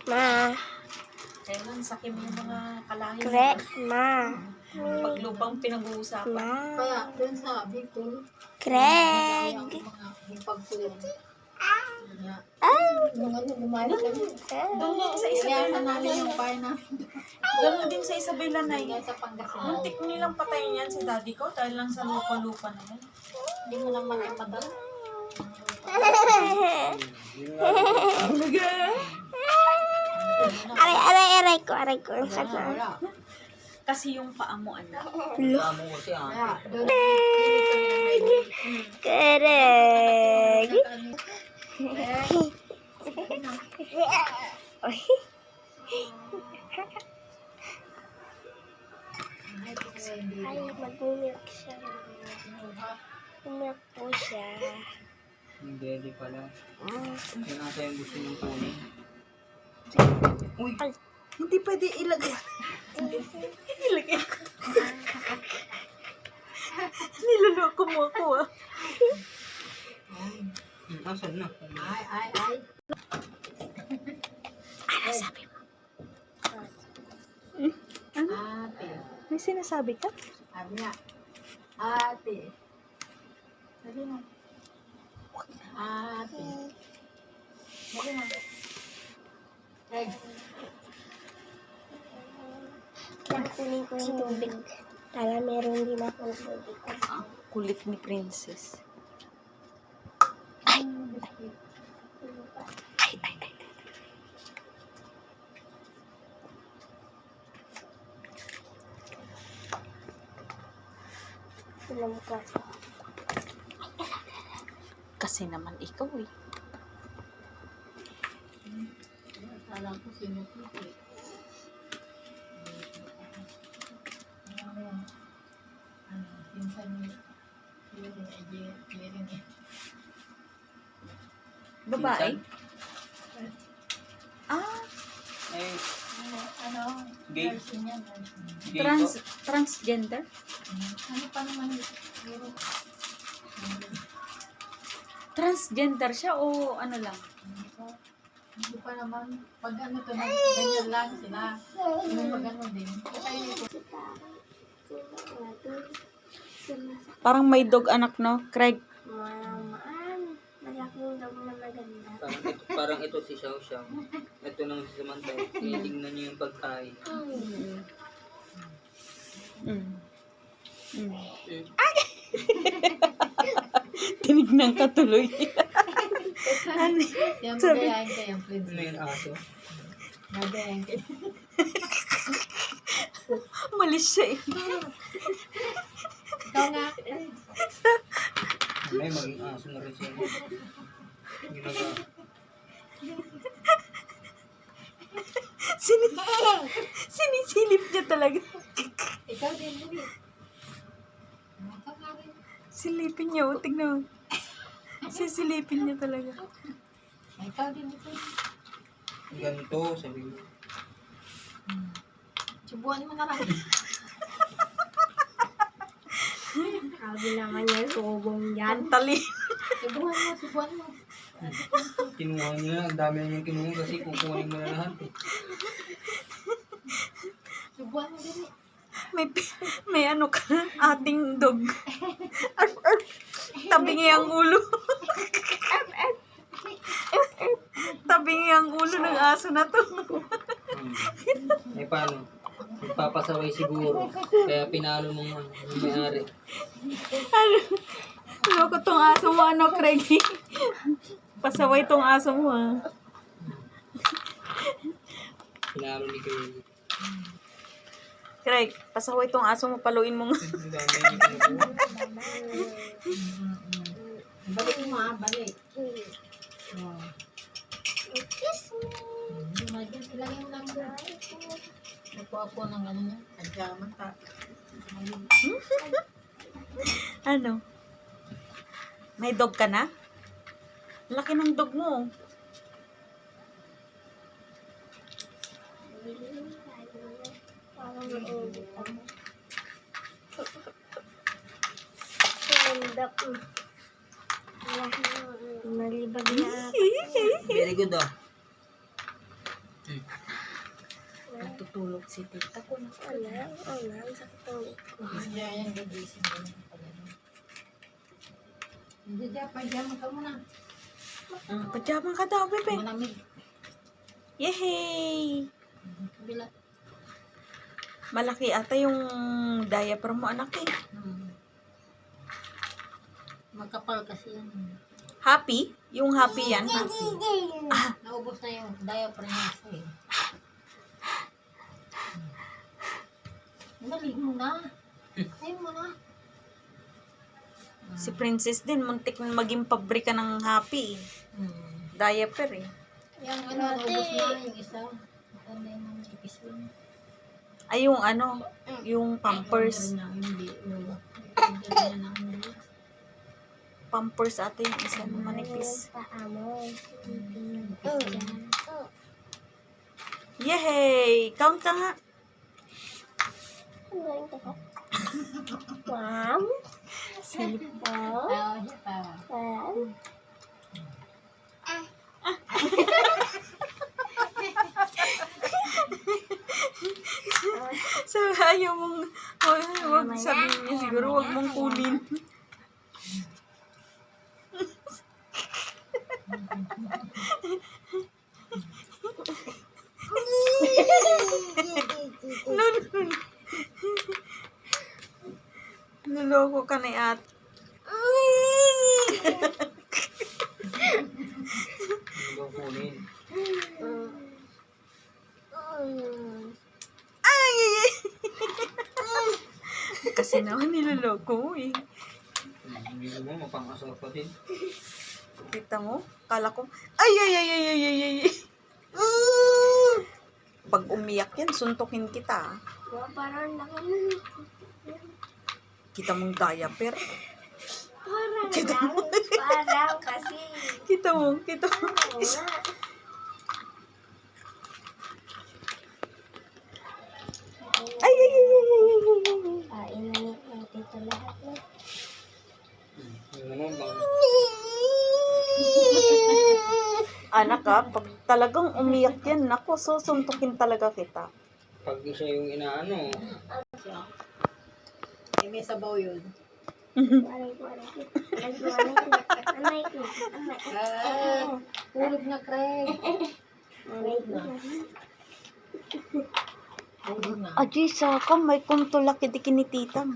Ma. Kailan sakim yung mga kalahin. Ma. Paglupang pinag-uusapan. Ma. Kaya doon sa Bicol, Craig. yung pagkulong. Ah. Yung ano, lumayas kami. Doon din sa Isabela Kaya na namin yung bahay namin. Doon din sa Isabela na Kaya sa Pangasinan. muntik nilang patayin yan si daddy ko dahil lang sa lupa-lupa na yan. Hindi mo naman ay padala. Aray ko. Ang sakit. Wala. Kasi yung paa mo, anak. Kaya doon pili kami ng baby. Craig. Ay, mag-milk siya. Milk po siya. Hindi, di pala. Yan ata yung gusto mong kunin. Uy, hindi pwede ilagay. Ilagay ko. Niloloko mo ako ah. Asan na? Ay. Ano sabi mo? Ate. May sinasabi ka? Sabi niya. Ate. Sabi mo. Ate. Sabi mo. Hey. Kunin ko yung tubig. Para meron din akong tubig. Kulit ni Princess. Alam ko. Kasi naman ikaw eh. Alam ko sino ko eh. Pinsan niya. Yun eh. Babae? Ah, Eh, Ano? Gay? Nursing niya, nursing. gay po. transgender? Ano pa naman siguro? Transgender siya o ano lang? Hindi pa naman. Pag ano to, ganyan lang sila. Yung pag ano din. Parang may dog anak no, Craig. Mamaan. Malaking dog na maganda. Parang ito si Xiao Xiao. Ito naman si Samantha. Tinitingnan niyo yung pagkain. Tinignan ka tuloy. Ano? Yan, magayain ka yung Ano princess. yung aso? Magayain ka. Malis siya eh. Ikaw nga. May maging aso na rin siya. Ginagawa. Sinisilip niya talaga. Ikaw din, hindi. Ikaw nga rin. Silipin niya, oh, tignan mo. Sisilipin niya talaga. Ikaw din, ito. Ganito, sabi mo. Subuan mo na lang. Sabi naman niya, subong yan. Ang tali. Subuan mo. Kinuha niya. Ang dami niyang kinuha kasi kukunin mo na lahat eh. Subuan mo din. May ano ka, ating dog. Arf, arf. Tabingi ang ulo. Tabingi ang ulo ng aso na to. Eh paano? Magpapasaway siguro. Kaya pinalo mong yung may-ari. Ano? Loko tong aso mo, ano, Craig? Pasaway tong aso mo, ah. Pinalo ni Craig. Craig, pasaway tong aso mo, paluin mo nga. Ang dami niyang kinuha. Balik mo balik. Kiss me. Imagine sila yung number. Nakuha ko ng ano niya. Adyaman ta. Ano? May dog ka na? Laki ng dog mo. Parang mainit ako. Ganda po. Nalibag na ako. Very good ah. Nagtutulog si tita ko. Ang sakit ng leg ko. Hindi yan, gagising mo. Hindi dyan, pajama ka muna. Pajama ka daw, bebe. Malamig. Yehey! Bila. Malaki ata yung diaper mo, anak eh. Magkapal kasi yan. Happy? Yung happy yan? Naubos na yung diaper niya sa'yo. Nalig mo na. Ayun mo na. Si Princess din, muntik na maging pabrika ng happy. Diaper eh. Yung ano, naubos na yung isa. Maganda yung ipis lang. Ay, yung ano, yung pampers. Hindi. Pampers ata yung isa na manipis. Paa mo. Yehey! Count ka nga. Ang galing ko. One. Tawa siya, tawa. One. So, ayaw mong, wag sabihin niya siguro, wag mong kunin. No. Naloko ka ni ate. Hindi ko kunin. Ay! Kasi naman niloloko mo eh. Hindi mo, mapang-asar pa din. Kita mo? Kala ko, ay! Pag umiyak yan, suntukin kita. Parang Kita mong diaper. Parang kasi. Kita mo. Ay! Inanit natin ito lahat na. Yung naman, bang... Anak ka, pag talagang umiyak yan, naku, susuntukin talaga kita. Pag siya yung inaano, May sabaw yun. Anay ko. Hulog na, Craig. Hulog na. Hulog na. Aji, saka may kuntulak hindi kinititang.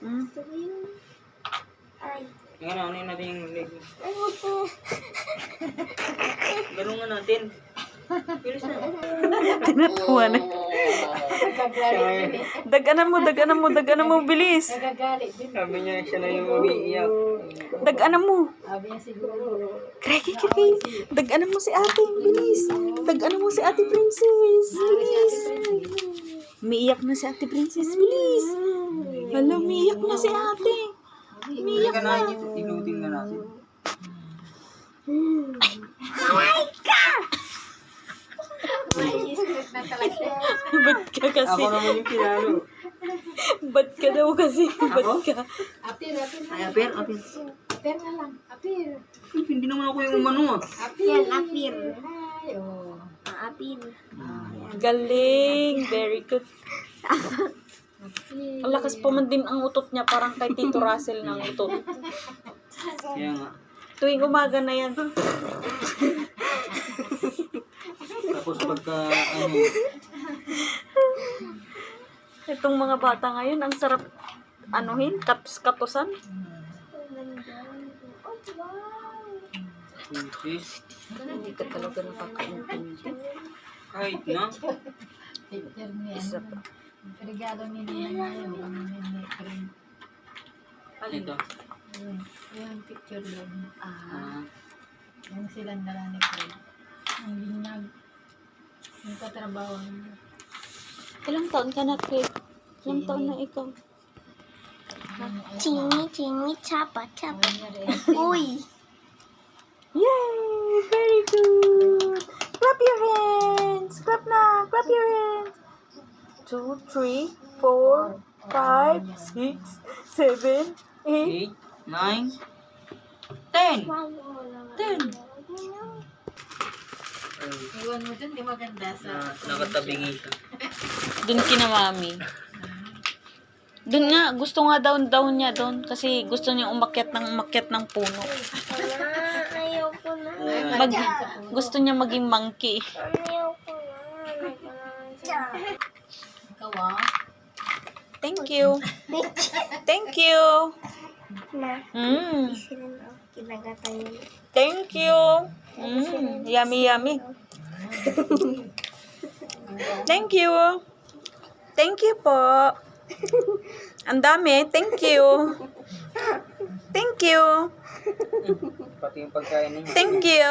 Gusto ko yun. Ay. yung ano natin yung leg. Ayoko. Ganun nga natin. Bilis na. Tinatawa na. Nagagalit din. Daganan mo, bilis. Nagagalit din. Sabi niya, siya na yung umiiyak. Daganan mo. Sabi niya siguro. Kreki. Daganan mo si ate, bilis. Daganan mo si ate Princess. Bilis. Umiiyak na si ate Princess, bilis. Hala, umiiyak na si ate. Hindi ka na, inutin na natin. May script na talaga. Ba't ka kasi? Ako naman yung pinalo. Ba't ka daw kasi? Ba't ka? Apir. Ay, apir. Apir na lang. Apir. Hindi naman ako yung umano ah. Yan, apir. Ay, oh. Apir. Galing. Very good. Ang lakas pa man din ang utot niya. Parang kay Tito Russell ng utot. Kaya nga. Tuwing umaga na yan. Tapos pagka, ano, Itong mga bata ngayon, ang sarap anuhin, katusan. sis, Hindi ka talaga nakakaintindi. kahit na. Picture niya. Isa pa. Regalo ni Nina ngayon. Ito. Yung picture lang. Ah, Yung silang dala ni Craig. Ang linyag. Yung katrabaho niya. ilang taon ka na, Craig? Ilang taon na ikaw? Chingy, chapa. Uy. Yay! Very good! Clap your hands! Clap na! Clap your hands! 2, 3, 4, 5, 6, 7, 8. 8, 9, 10. 10. Iwan mo dun, di maganda sa... Nakatabingi siya. Doon kina mami. Doon nga, gusto nga daw niya doon. Kasi gusto niya umakyat ng puno. Ayoko na. Mag, gusto niya maging monkey. Ayoko na. Ikaw ah. Thank you. Thank you. Na, Mm. isirin ako. Kinagatan yun. Thank you. Yummy, yummy. Thank you. Thank you po. Ang dami. Thank you. Thank you. Pati yung pagkain niya. Thank you.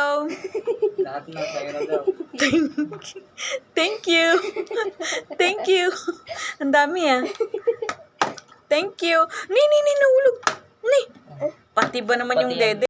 Lahat na sa'yo na daw. Thank you. Thank you. Ang dami ah. Thank you. Ni, nahulog. Ni. Pati ba naman Pati yung yan. dede?